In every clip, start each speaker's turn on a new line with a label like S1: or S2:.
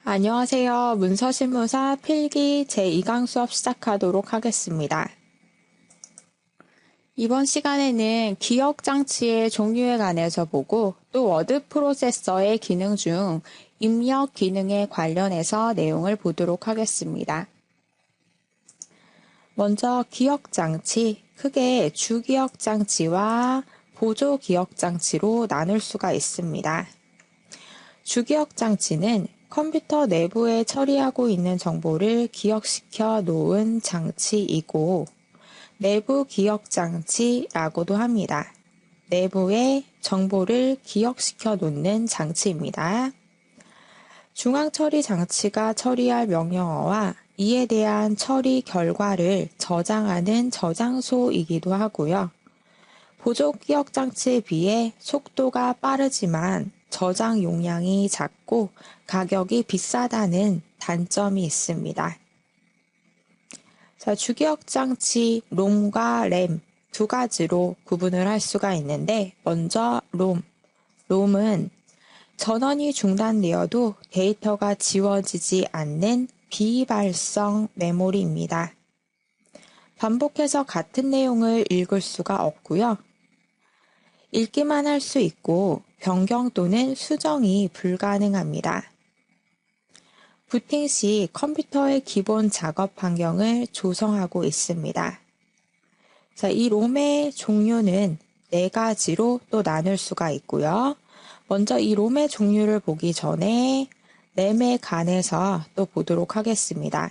S1: 안녕하세요. 문서신문사 필기 제2강 수업 시작하도록 하겠습니다. 이번 시간에는 기억장치의 종류에 관해서 보고 또 워드 프로세서의 기능 중 입력 기능에 관련해서 내용을 보도록 하겠습니다. 먼저 기억장치, 크게 주기억장치와 보조기억장치로 나눌 수가 있습니다. 주기억장치는 컴퓨터 내부에 처리하고 있는 정보를 기억시켜 놓은 장치이고 내부 기억장치라고도 합니다. 내부에 정보를 기억시켜 놓는 장치입니다. 중앙처리 장치가 처리할 명령어와 이에 대한 처리 결과를 저장하는 저장소이기도 하고요. 보조기억장치에 비해 속도가 빠르지만 저장 용량이 작고 가격이 비싸다는 단점이 있습니다. 자, 주기억장치 롬과 램 두 가지로 구분을 할 수가 있는데 먼저 롬은 전원이 중단되어도 데이터가 지워지지 않는 비발성 메모리입니다. 반복해서 같은 내용을 읽을 수가 없고요. 읽기만 할 수 있고 변경 또는 수정이 불가능합니다. 부팅 시 컴퓨터의 기본 작업 환경을 조성하고 있습니다. 자, 이 롬의 종류는 4가지로 또 나눌 수가 있고요. 먼저 이 롬의 종류를 보기 전에 램에 관해서 또 보도록 하겠습니다.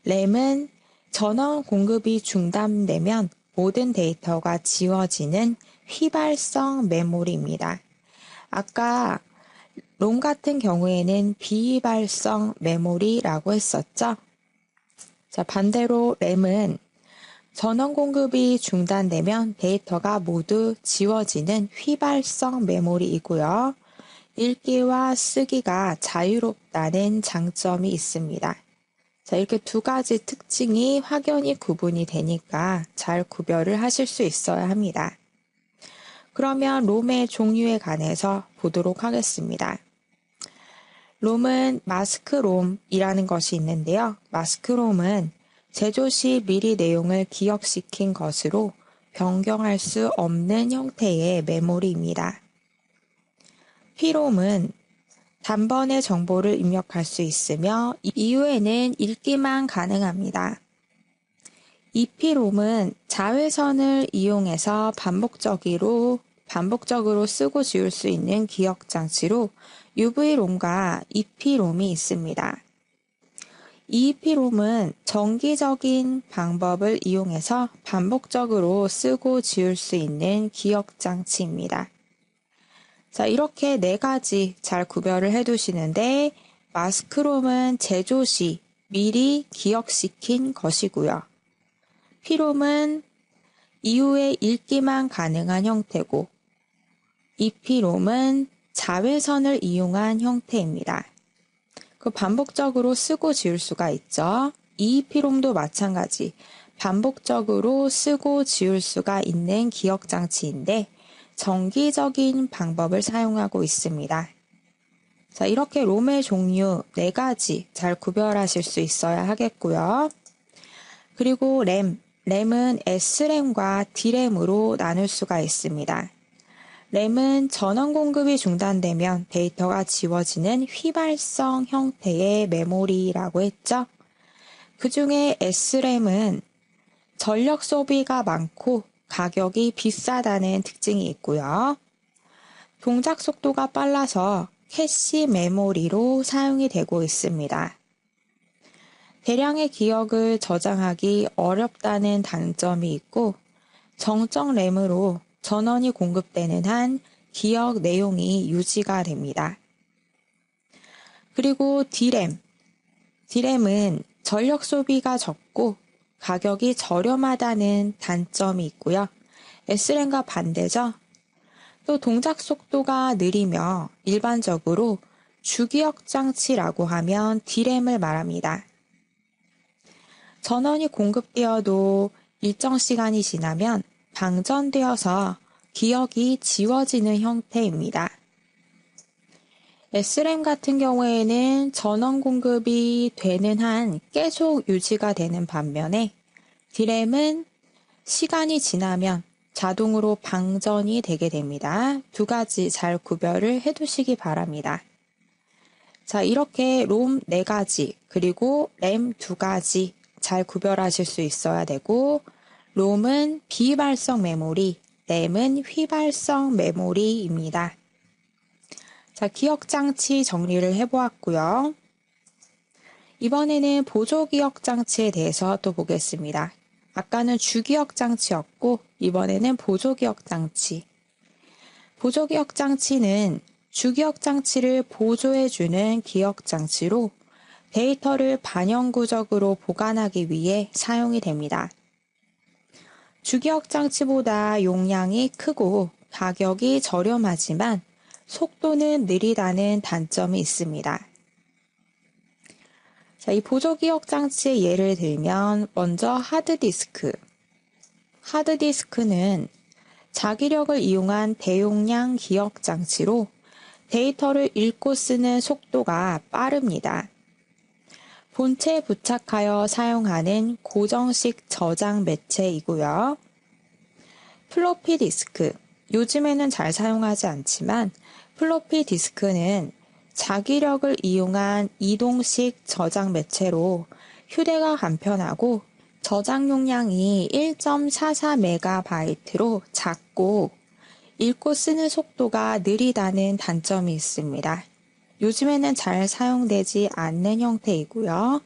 S1: 램은 전원 공급이 중단되면 모든 데이터가 지워지는 휘발성 메모리입니다. 아까 롬 같은 경우에는 비발성 메모리라고 했었죠. 자, 반대로 램은 전원 공급이 중단되면 데이터가 모두 지워지는 휘발성 메모리이고요. 읽기와 쓰기가 자유롭다는 장점이 있습니다. 자, 이렇게 두 가지 특징이 확연히 구분이 되니까 잘 구별을 하실 수 있어야 합니다. 그러면 롬의 종류에 관해서 보도록 하겠습니다. 롬은 마스크롬이라는 것이 있는데요. 마스크롬은 제조 시 미리 내용을 기억시킨 것으로 변경할 수 없는 형태의 메모리입니다. 피롬은 단번에 정보를 입력할 수 있으며 이후에는 읽기만 가능합니다. EPROM은 자외선을 이용해서 반복적으로 쓰고 지울 수 있는 기억장치로 UV롬과 EPROM이 있습니다. EEPROM은 정기적인 방법을 이용해서 반복적으로 쓰고 지울 수 있는 기억장치입니다. 자, 이렇게 4가지 잘 구별을 해두시는데 마스크롬은 제조 시 미리 기억시킨 것이고요. 피롬은 이후에 읽기만 가능한 형태고 EPROM은 자외선을 이용한 형태입니다. 반복적으로 쓰고 지울 수가 있죠. EEPROM도 마찬가지 반복적으로 쓰고 지울 수가 있는 기억장치인데 정기적인 방법을 사용하고 있습니다. 자, 이렇게 롬의 종류 4가지 잘 구별하실 수 있어야 하겠고요. 그리고 램은 SRAM과 DRAM으로 나눌 수가 있습니다. 램은 전원 공급이 중단되면 데이터가 지워지는 휘발성 형태의 메모리라고 했죠. 그 중에 SRAM은 전력 소비가 많고 가격이 비싸다는 특징이 있고요. 동작 속도가 빨라서 캐시 메모리로 사용이 되고 있습니다. 대량의 기억을 저장하기 어렵다는 단점이 있고 정적 램으로 전원이 공급되는 한 기억 내용이 유지가 됩니다. 그리고 D램은 전력 소비가 적고 가격이 저렴하다는 단점이 있고요. SRAM과 반대죠. 또 동작 속도가 느리며 일반적으로 주기억 장치라고 하면 D램을 말합니다. 전원이 공급되어도 일정 시간이 지나면 방전되어서 기억이 지워지는 형태입니다. SRAM 같은 경우에는 전원 공급이 되는 한 계속 유지가 되는 반면에 D램은 시간이 지나면 자동으로 방전이 되게 됩니다. 두 가지 잘 구별을 해두시기 바랍니다. 자, 이렇게 롬 4가지 그리고 램 2가지 잘 구별하실 수 있어야 되고, 롬은 비발성 메모리, 램은 휘발성 메모리입니다. 자, 기억장치 정리를 해보았고요. 이번에는 보조기억장치에 대해서 또 보겠습니다. 아까는 주기억장치였고 이번에는 보조기억장치. 보조기억장치는 주기억장치를 보조해주는 기억장치로 데이터를 반영구적으로 보관하기 위해 사용이 됩니다. 주기억장치보다 용량이 크고 가격이 저렴하지만 속도는 느리다는 단점이 있습니다. 자, 이 보조기억장치의 예를 들면 먼저 하드디스크. 하드디스크는 자기력을 이용한 대용량 기억장치로 데이터를 읽고 쓰는 속도가 빠릅니다. 본체에 부착하여 사용하는 고정식 저장 매체이고요. 플로피 디스크. 요즘에는 잘 사용하지 않지만 플로피 디스크는 자기력을 이용한 이동식 저장 매체로 휴대가 간편하고 저장 용량이 1.44MB로 작고 읽고 쓰는 속도가 느리다는 단점이 있습니다. 요즘에는 잘 사용되지 않는 형태이고요.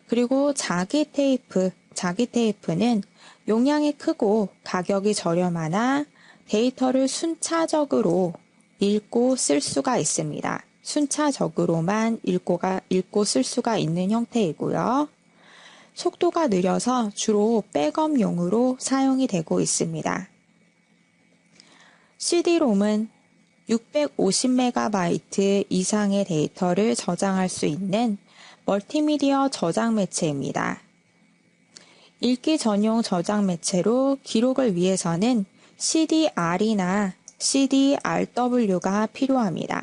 S1: 그리고 자기 테이프는 용량이 크고 가격이 저렴하나 데이터를 순차적으로 읽고 쓸 수가 있습니다. 순차적으로만 읽고 쓸 수가 있는 형태이고요. 속도가 느려서 주로 백업용으로 사용이 되고 있습니다. CD-ROM은 650MB 이상의 데이터를 저장할 수 있는 멀티미디어 저장 매체입니다. 읽기 전용 저장 매체로 기록을 위해서는 CDR이나 CDRW가 필요합니다.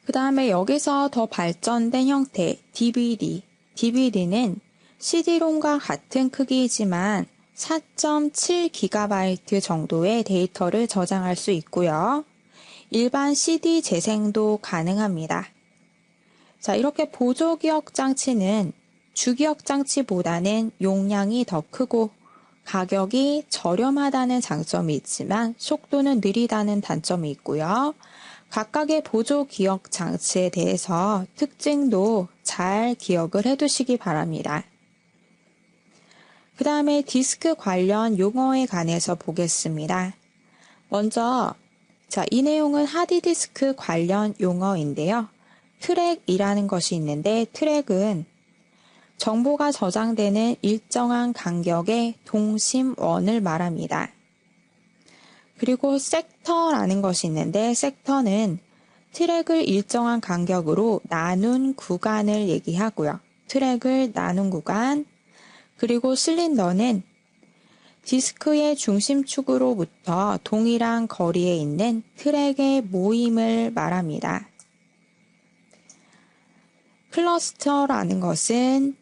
S1: 그 다음에 여기서 더 발전된 형태 DVD. DVD는 CD-ROM과 같은 크기이지만 4.7GB 정도의 데이터를 저장할 수 있고요. 일반 CD 재생도 가능합니다. 자, 이렇게 보조기억장치는 주기억장치보다는 용량이 더 크고 가격이 저렴하다는 장점이 있지만 속도는 느리다는 단점이 있고요. 각각의 보조기억장치에 대해서 특징도 잘 기억을 해두시기 바랍니다. 그 다음에 디스크 관련 용어에 관해서 보겠습니다. 먼저 이 내용은 하드디스크 관련 용어인데요. 트랙이라는 것이 있는데 트랙은 정보가 저장되는 일정한 간격의 동심원을 말합니다. 그리고 섹터라는 것이 있는데 섹터는 트랙을 일정한 간격으로 나눈 구간을 얘기하고요. 트랙을 나눈 구간. 그리고 실린더는 디스크의 중심축으로부터 동일한 거리에 있는 트랙의 모임을 말합니다. 클러스터라는 것은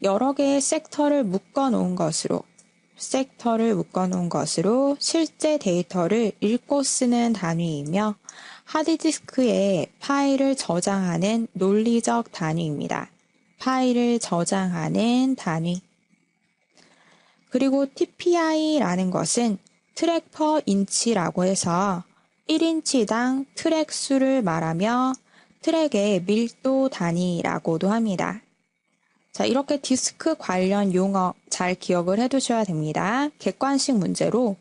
S1: 여러 개의 섹터를 묶어놓은 것으로 실제 데이터를 읽고 쓰는 단위이며 하드디스크에 파일을 저장하는 논리적 단위입니다. 파일을 저장하는 단위. 그리고 TPI라는 것은 트랙 퍼 인치라고 해서 1인치당 트랙 수를 말하며 트랙의 밀도 단위라고도 합니다. 자, 이렇게 디스크 관련 용어 잘 기억을 해두셔야 됩니다. 객관식 문제로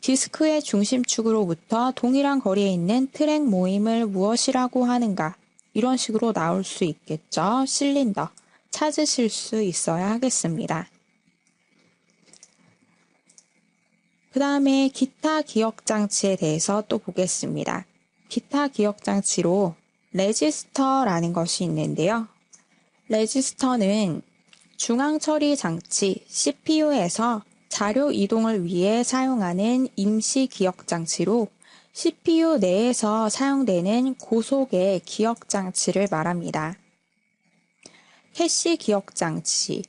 S1: 디스크의 중심축으로부터 동일한 거리에 있는 트랙 모임을 무엇이라고 하는가? 이런 식으로 나올 수 있겠죠. 실린더 찾으실 수 있어야 하겠습니다. 그 다음에 기타 기억장치에 대해서 또 보겠습니다. 기타 기억장치로 레지스터라는 것이 있는데요. 레지스터는 중앙처리 장치 CPU에서 자료 이동을 위해 사용하는 임시 기억 장치로 CPU 내에서 사용되는 고속의 기억장치를 말합니다. 캐시 기억장치,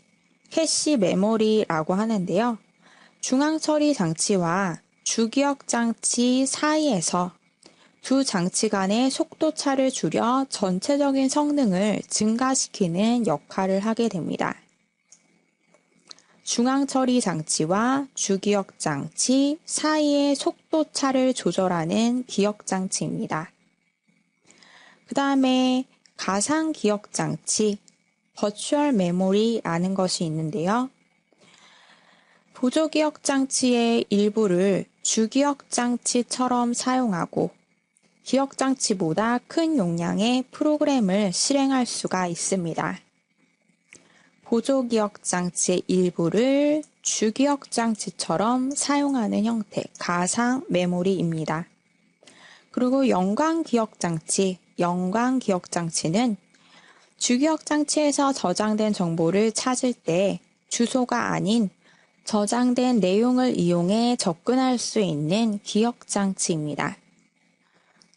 S1: 캐시 메모리라고 하는데요. 중앙처리 장치와 주기억 장치 사이에서 두 장치 간의 속도차를 줄여 전체적인 성능을 증가시키는 역할을 하게 됩니다. 중앙처리 장치와 주기억 장치 사이의 속도차를 조절하는 기억 장치입니다. 그 다음에 가상 기억 장치, 버추얼 메모리라는 것이 있는데요. 보조 기억 장치의 일부를 주기억 장치처럼 사용하고 기억 장치보다 큰 용량의 프로그램을 실행할 수가 있습니다. 보조 기억 장치의 일부를 주기억 장치처럼 사용하는 형태, 가상 메모리입니다. 그리고 연관 기억 장치는 주기억 장치에서 저장된 정보를 찾을 때 주소가 아닌 저장된 내용을 이용해 접근할 수 있는 기억 장치입니다.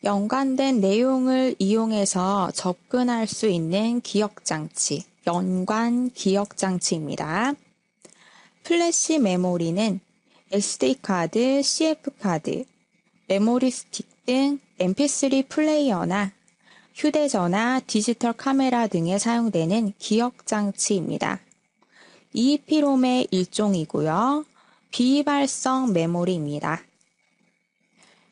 S1: 연관된 내용을 이용해서 접근할 수 있는 기억 장치, 연관 기억 장치입니다. 플래시 메모리는 SD카드, CF카드, 메모리 스틱 등 MP3 플레이어나 휴대전화, 디지털 카메라 등에 사용되는 기억 장치입니다. EEP롬의 일종이고요. 비발성 메모리입니다.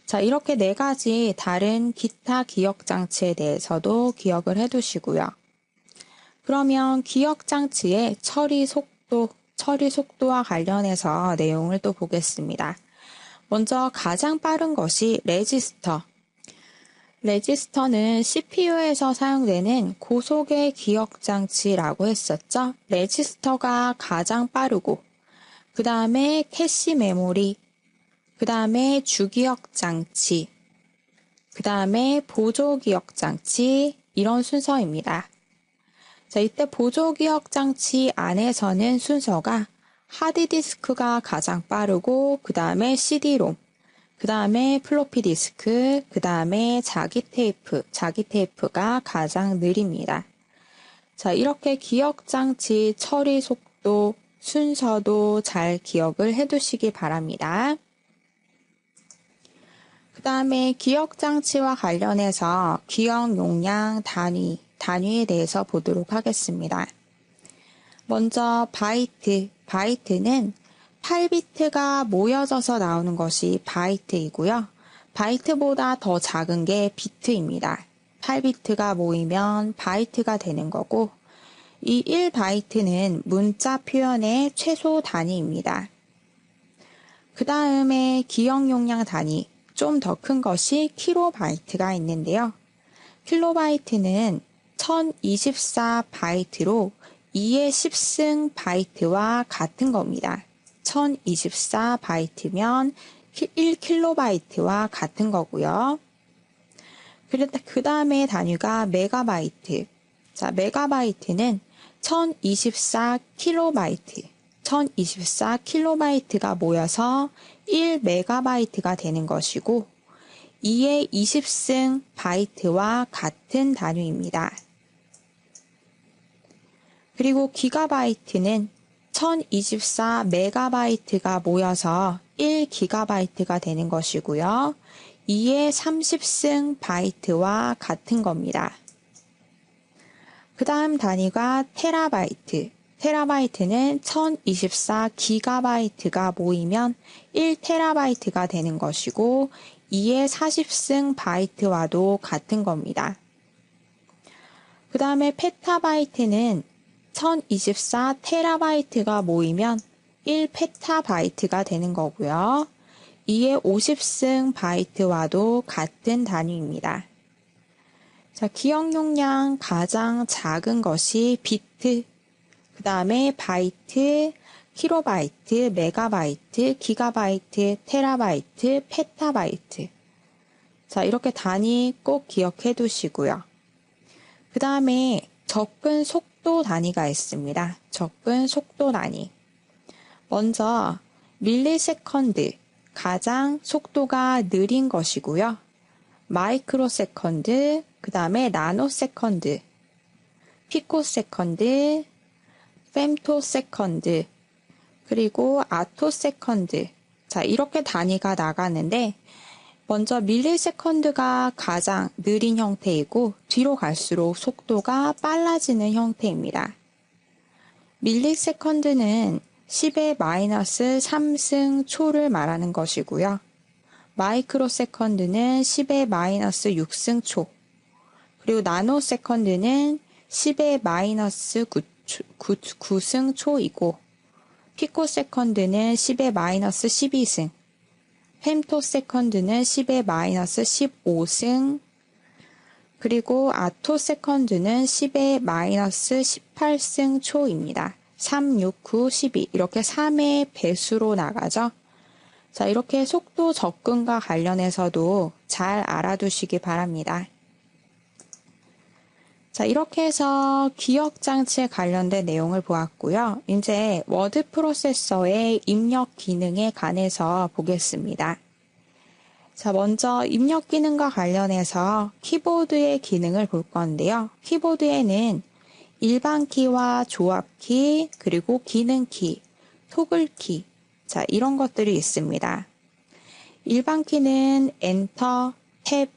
S1: 자, 이렇게 네 가지 다른 기타 기억 장치에 대해서도 기억을 해두시고요. 그러면 기억 장치의 처리 속도와 관련해서 내용을 또 보겠습니다. 먼저 가장 빠른 것이 레지스터. 레지스터는 CPU에서 사용되는 고속의 기억 장치라고 했었죠. 레지스터가 가장 빠르고, 그 다음에 캐시 메모리, 그 다음에 주기억 장치, 그 다음에 보조 기억 장치, 이런 순서입니다. 자, 이때 보조 기억 장치 안에서는 순서가 하드디스크가 가장 빠르고, 그 다음에 CD롬, 그 다음에 플로피 디스크, 그 다음에 자기 테이프가 가장 느립니다. 자, 이렇게 기억 장치 처리 속도, 순서도 잘 기억을 해두시기 바랍니다. 그 다음에 기억 장치와 관련해서 기억 용량 단위에 대해서 보도록 하겠습니다. 먼저 바이트는 8비트가 모여져서 나오는 것이 바이트이고요. 바이트보다 더 작은 게 비트입니다. 8비트가 모이면 바이트가 되는 거고, 이 1바이트는 문자 표현의 최소 단위입니다. 그 다음에 기억 용량 단위, 좀 더 큰 것이 킬로바이트가 있는데요. 킬로바이트는 1024바이트로 2의 10승 바이트와 같은 겁니다. 1024바이트면 1킬로바이트와 같은 거고요. 그 다음에 단위가 메가바이트. 자, 메가바이트는 1024킬로바이트가 모여서 1메가바이트가 되는 것이고 2의 20승 바이트와 같은 단위입니다. 그리고 기가바이트는 1024메가바이트가 모여서 1기가바이트가 되는 것이고요. 2의 30승 바이트와 같은 겁니다. 그 다음 단위가 테라바이트. 테라바이트는 1024기가바이트가 모이면 1테라바이트가 되는 것이고 2의 40승 바이트와도 같은 겁니다. 그 다음에 페타바이트는 1024테라바이트가 모이면 1페타바이트가 되는 거고요. 2의 50승 바이트와도 같은 단위입니다. 자, 기억 용량 가장 작은 것이 비트, 그 다음에 바이트, 킬로바이트, 메가바이트, 기가바이트, 테라바이트, 페타바이트. 자, 이렇게 단위 꼭 기억해 두시고요. 그 다음에 접근 속도 단위가 있습니다. 접근 속도 단위. 먼저 밀리세컨드, 가장 속도가 느린 것이고요. 마이크로 세컨드, 그 다음에 나노 세컨드, 피코 세컨드, fem토 세컨드, 그리고 아토 세컨드. 자, 이렇게 단위가 나가는데 먼저 밀리 세컨드가 가장 느린 형태이고 뒤로 갈수록 속도가 빨라지는 형태입니다. 밀리 세컨드는 10의 마이너스 3승 초를 말하는 것이고요. 마이크로 세컨드는 10의 마이너스 6승 초, 그리고 나노 세컨드는 10의 마이너스 9승 초이고, 피코 세컨드는 10의 마이너스 12승, fem토 세컨드는 10의 마이너스 15승, 그리고 아토 세컨드는 10의 마이너스 18승 초입니다. 3, 6, 9, 12 이렇게 3의 배수로 나가죠. 자, 이렇게 속도 접근과 관련해서도 잘 알아두시기 바랍니다. 자, 이렇게 해서 기억 장치에 관련된 내용을 보았고요. 이제 워드 프로세서의 입력 기능에 관해서 보겠습니다. 자, 먼저 입력 기능과 관련해서 키보드의 기능을 볼 건데요. 키보드에는 일반 키와 조합 키, 그리고 기능 키, 토글 키, 자, 이런 것들이 있습니다. 일반 키는 엔터, 탭,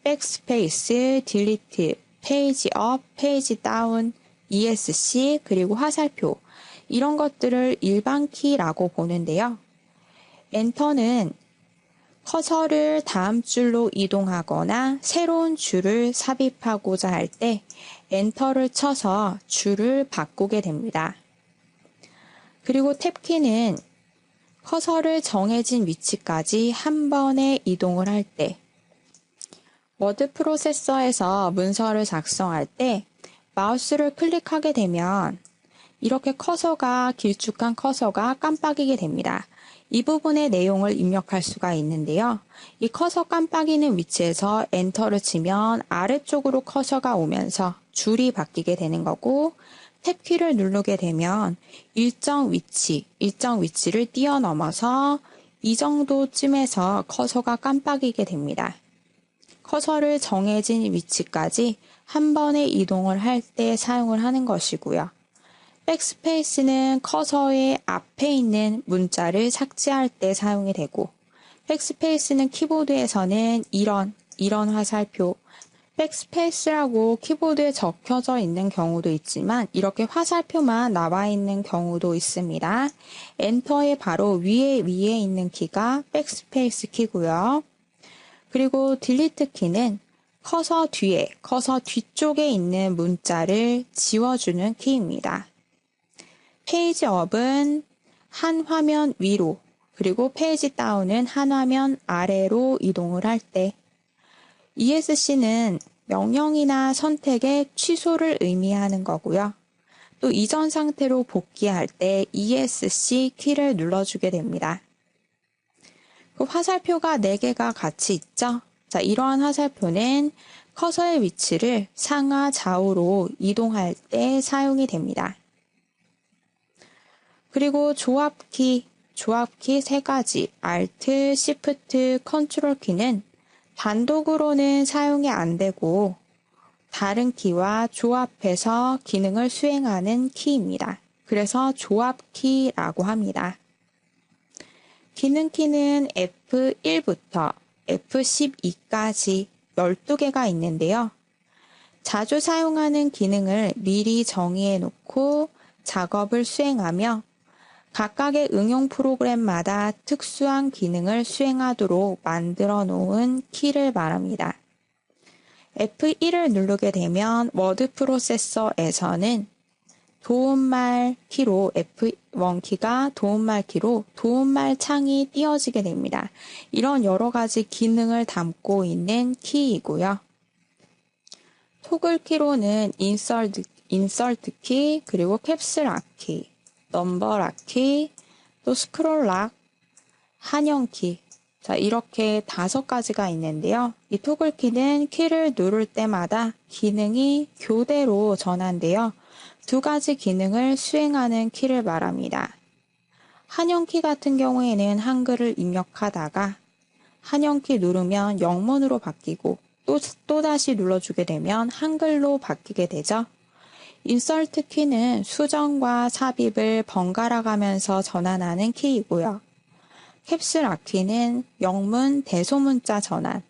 S1: 백스페이스, 딜리트, 페이지 업, 페이지 다운, ESC, 그리고 화살표, 이런 것들을 일반 키라고 보는데요. 엔터는 커서를 다음 줄로 이동하거나 새로운 줄을 삽입하고자 할 때 엔터를 쳐서 줄을 바꾸게 됩니다. 그리고 탭키는 커서를 정해진 위치까지 한 번에 이동을 할 때, 워드 프로세서에서 문서를 작성할 때 마우스를 클릭하게 되면 이렇게 길쭉한 커서가 깜빡이게 됩니다. 이 부분의 내용을 입력할 수가 있는데요. 이 커서 깜빡이는 위치에서 엔터를 치면 아래쪽으로 커서가 오면서 줄이 바뀌게 되는 거고, 탭키를 누르게 되면 일정 위치를 뛰어넘어서 이 정도쯤에서 커서가 깜빡이게 됩니다. 커서를 정해진 위치까지 한 번에 이동을 할 때 사용을 하는 것이고요. 백스페이스는 커서의 앞에 있는 문자를 삭제할 때 사용이 되고, 백스페이스는 키보드에서는 이런 화살표, 백스페이스라고 키보드에 적혀져 있는 경우도 있지만 이렇게 화살표만 나와 있는 경우도 있습니다. 엔터의 바로 위에 있는 키가 백스페이스 키고요. 그리고 딜리트 키는 커서 뒤쪽에 있는 문자를 지워주는 키입니다. 페이지 업은 한 화면 위로, 그리고 페이지 다운은 한 화면 아래로 이동을 할 때, ESC는 명령이나 선택의 취소를 의미하는 거고요. 또 이전 상태로 복귀할 때 ESC 키를 눌러주게 됩니다. 그 화살표가 4개가 같이 있죠? 자, 이러한 화살표는 커서의 위치를 상하 좌우로 이동할 때 사용이 됩니다. 그리고 조합키 3가지, Alt, Shift, Ctrl 키는 단독으로는 사용이 안 되고 다른 키와 조합해서 기능을 수행하는 키입니다. 그래서 조합키라고 합니다. 기능키는 F1부터 F12까지 12개가 있는데요. 자주 사용하는 기능을 미리 정의해 놓고 작업을 수행하며 각각의 응용 프로그램마다 특수한 기능을 수행하도록 만들어 놓은 키를 말합니다. F1을 누르게 되면 워드 프로세서에서는 도움말 키로 F1 키가 도움말 키로 도움말 창이 띄어지게 됩니다. 이런 여러 가지 기능을 담고 있는 키이고요. 토글 키로는 인설트 키, 그리고 캡슐락 키, 넘버 락 키, 또 스크롤 락, 한영 키. 자, 이렇게 5가지가 있는데요. 이 토글 키는 키를 누를 때마다 기능이 교대로 전환되어 2가지 기능을 수행하는 키를 말합니다. 한영키 같은 경우에는 한글을 입력하다가 한영키 누르면 영문으로 바뀌고 또다시 눌러주게 되면 한글로 바뀌게 되죠. 인설트 키는 수정과 삽입을 번갈아 가면서 전환하는 키이고요. 캡슐 락키는 영문 대소문자 전환,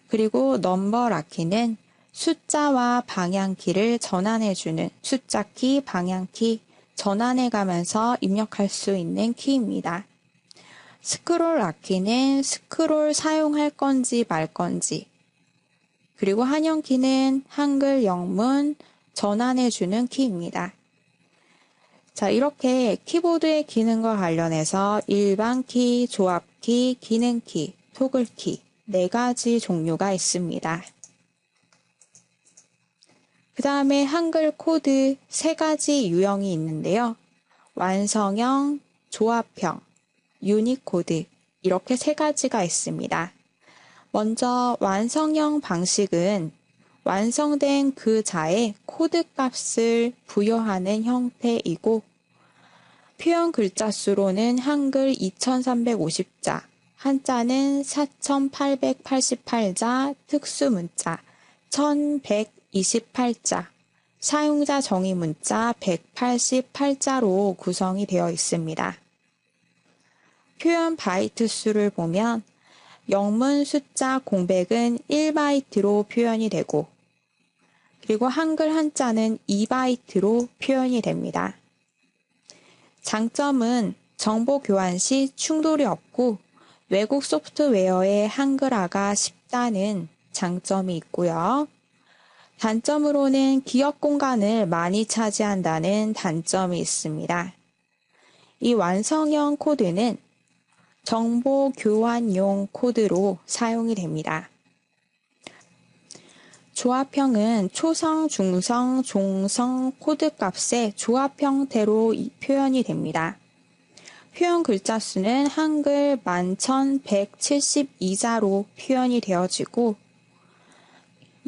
S1: 그리고 넘버 락키는 숫자와 방향키를 전환해주는 숫자키, 방향키 전환해가면서 입력할 수 있는 키입니다. 스크롤 락키는 스크롤 사용할 건지 말 건지, 그리고 한영키는 한글 영문 전환해주는 키입니다. 자, 이렇게 키보드의 기능과 관련해서 일반 키, 조합 키, 기능 키, 토글 키 4가지 종류가 있습니다. 그 다음에 한글 코드 3가지 유형이 있는데요. 완성형, 조합형, 유니코드 이렇게 3가지가 있습니다. 먼저 완성형 방식은 완성된 그 자에 코드 값을 부여하는 형태이고 표현 글자 수로는 한글 2350자, 한자는 4888자, 특수 문자 1128자, 사용자 정의 문자 188자로 구성이 되어 있습니다. 표현 바이트 수를 보면 영문 숫자 공백은 1바이트로 표현이 되고 그리고 한글 한자는 2바이트로 표현이 됩니다. 장점은 정보 교환 시 충돌이 없고 외국 소프트웨어의 한글화가 쉽다는 장점이 있고요. 단점으로는 기억 공간을 많이 차지한다는 단점이 있습니다. 이 완성형 코드는 정보 교환용 코드로 사용이 됩니다. 조합형은 초성, 중성, 종성 코드 값의 조합 형태로 표현이 됩니다. 표현 글자 수는 한글 11,172자로 표현이 되어지고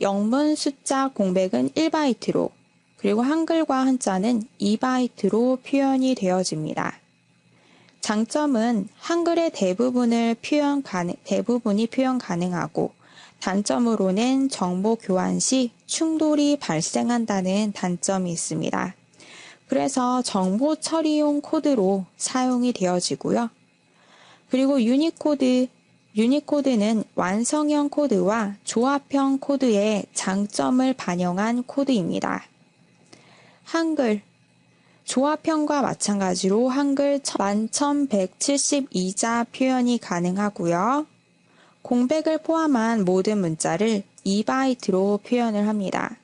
S1: 영문 숫자 공백은 1바이트로 그리고 한글과 한자는 2바이트로 표현이 되어집니다. 장점은 한글의 대부분이 표현 가능하고 단점으로는 정보 교환 시 충돌이 발생한다는 단점이 있습니다. 그래서 정보 처리용 코드로 사용이 되어지고요. 그리고 유니코드는 완성형 코드와 조합형 코드의 장점을 반영한 코드입니다. 한글 조합형과 마찬가지로 한글 11,172자 표현이 가능하고요. 공백을 포함한 모든 문자를 2바이트로 표현을 합니다.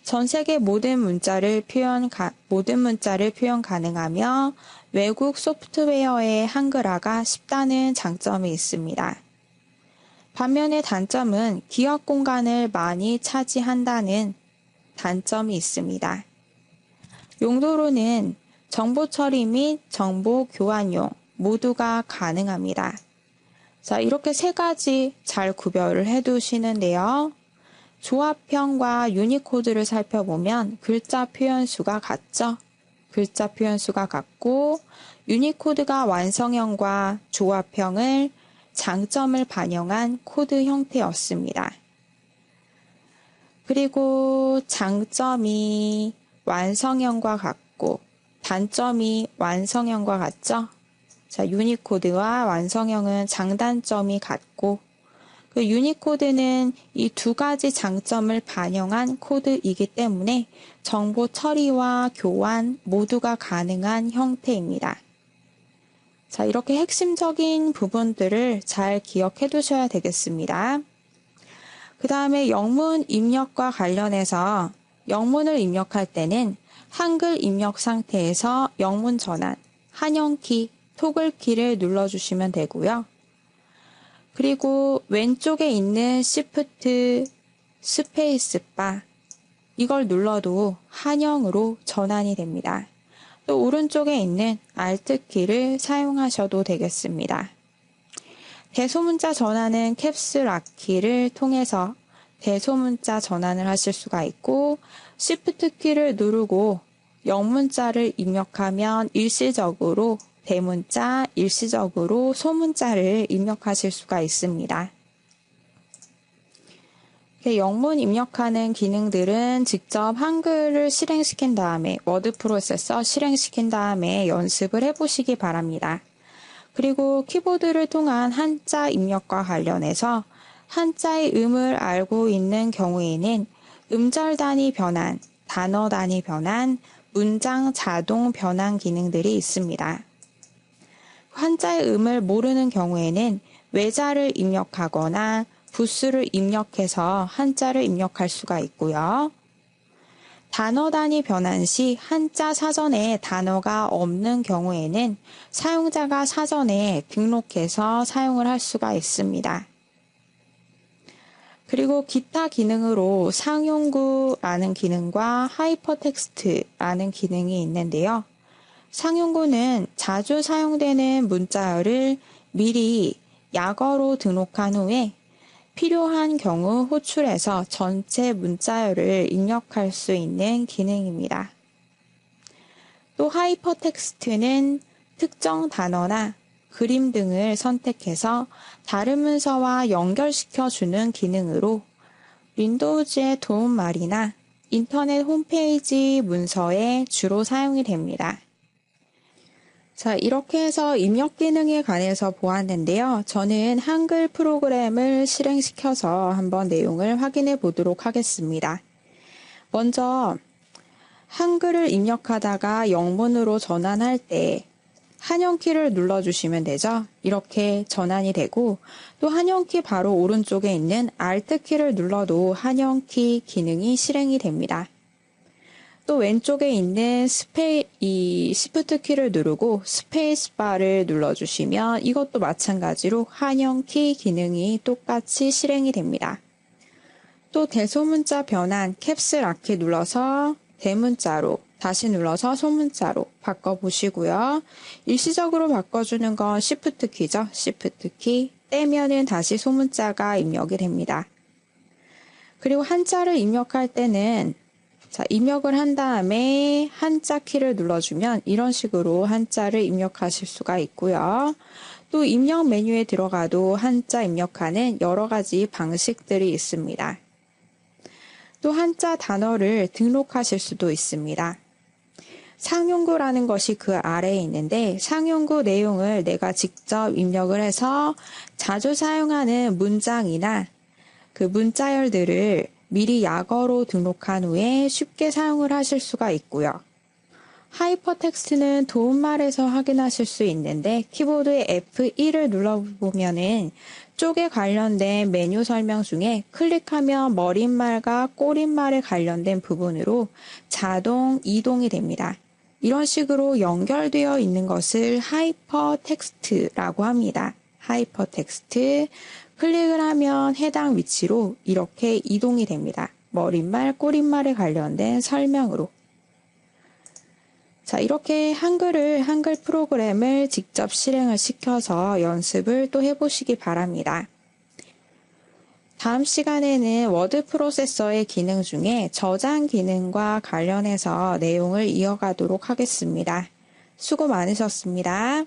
S1: 전 세계 모든 문자를 표현 가능하며 외국 소프트웨어의 한글화가 쉽다는 장점이 있습니다. 반면에 단점은 기억 공간을 많이 차지한다는 단점이 있습니다. 용도로는 정보 처리 및 정보 교환용 모두가 가능합니다. 자, 이렇게 3가지 잘 구별을 해두시는데요. 조합형과 유니코드를 살펴보면 글자 표현 수가 같죠? 글자 표현 수가 같고 유니코드가 완성형과 조합형을 장점을 반영한 코드 형태였습니다. 그리고 장점이 완성형과 같고 단점이 완성형과 같죠? 자, 유니코드와 완성형은 장단점이 같고 그 유니코드는 이 2가지 장점을 반영한 코드이기 때문에 정보 처리와 교환 모두가 가능한 형태입니다. 자, 이렇게 핵심적인 부분들을 잘 기억해 두셔야 되겠습니다. 그 다음에 영문 입력과 관련해서 영문을 입력할 때는 한글 입력 상태에서 영문 전환, 한영키, 토글키를 눌러주시면 되고요. 그리고 왼쪽에 있는 Shift, 스페이스바 이걸 눌러도 한영으로 전환이 됩니다. 또 오른쪽에 있는 Alt키를 사용하셔도 되겠습니다. 대소문자 전환은 캡슐 락키를 통해서 대소문자 전환을 하실 수가 있고 Shift 키를 누르고 영문자를 입력하면 일시적으로 대문자, 일시적으로 소문자를 입력하실 수가 있습니다. 영문 입력하는 기능들은 직접 한글을 실행시킨 다음에 워드 프로세서 실행시킨 다음에 연습을 해보시기 바랍니다. 그리고 키보드를 통한 한자 입력과 관련해서 한자의 음을 알고 있는 경우에는 음절 단위 변환, 단어 단위 변환, 문장 자동 변환 기능들이 있습니다. 한자의 음을 모르는 경우에는 외자를 입력하거나 부수를 입력해서 한자를 입력할 수가 있고요. 단어 단위 변환 시 한자 사전에 단어가 없는 경우에는 사용자가 사전에 등록해서 사용을 할 수가 있습니다. 그리고 기타 기능으로 상용구라는 기능과 하이퍼텍스트라는 기능이 있는데요. 상용구는 자주 사용되는 문자열을 미리 약어로 등록한 후에 필요한 경우 호출해서 전체 문자열을 입력할 수 있는 기능입니다. 또 하이퍼텍스트는 특정 단어나 그림 등을 선택해서 다른 문서와 연결시켜주는 기능으로 윈도우즈의 도움말이나 인터넷 홈페이지 문서에 주로 사용이 됩니다. 자, 이렇게 해서 입력 기능에 관해서 보았는데요. 저는 한글 프로그램을 실행시켜서 한번 내용을 확인해 보도록 하겠습니다. 먼저 한글을 입력하다가 영문으로 전환할 때 한영키를 눌러주시면 되죠. 이렇게 전환이 되고 또 한영키 바로 오른쪽에 있는 Alt키를 눌러도 한영키 기능이 실행이 됩니다. 또 왼쪽에 있는 Shift 키를 누르고 스페이스바를 눌러주시면 이것도 마찬가지로 한영키 기능이 똑같이 실행이 됩니다. 또 대소문자 변환 캡스락키 눌러서 대문자로 다시 눌러서 소문자로 바꿔보시고요. 일시적으로 바꿔주는 건 Shift 키죠. Shift 키 떼면은 다시 소문자가 입력이 됩니다. 그리고 한자를 입력할 때는 자, 입력을 한 다음에 한자 키를 눌러주면 이런 식으로 한자를 입력하실 수가 있고요. 또 입력 메뉴에 들어가도 한자 입력하는 여러 가지 방식들이 있습니다. 또 한자 단어를 등록하실 수도 있습니다. 상용구라는 것이 그 아래에 있는데 상용구 내용을 내가 직접 입력을 해서 자주 사용하는 문장이나 그 문자열들을 미리 약어로 등록한 후에 쉽게 사용을 하실 수가 있고요. 하이퍼텍스트는 도움말에서 확인하실 수 있는데 키보드의 F1을 눌러보면은 쪽에 관련된 메뉴 설명 중에 클릭하면 머릿말과 꼬릿말에 관련된 부분으로 자동 이동이 됩니다. 이런 식으로 연결되어 있는 것을 하이퍼텍스트라고 합니다. 하이퍼텍스트 클릭을 하면 해당 위치로 이렇게 이동이 됩니다. 머릿말, 꼬릿말에 관련된 설명으로. 자, 이렇게 한글 프로그램을 직접 실행을 시켜서 연습을 또 해보시기 바랍니다. 다음 시간에는 워드 프로세서의 기능 중에 저장 기능과 관련해서 내용을 이어가도록 하겠습니다. 수고 많으셨습니다.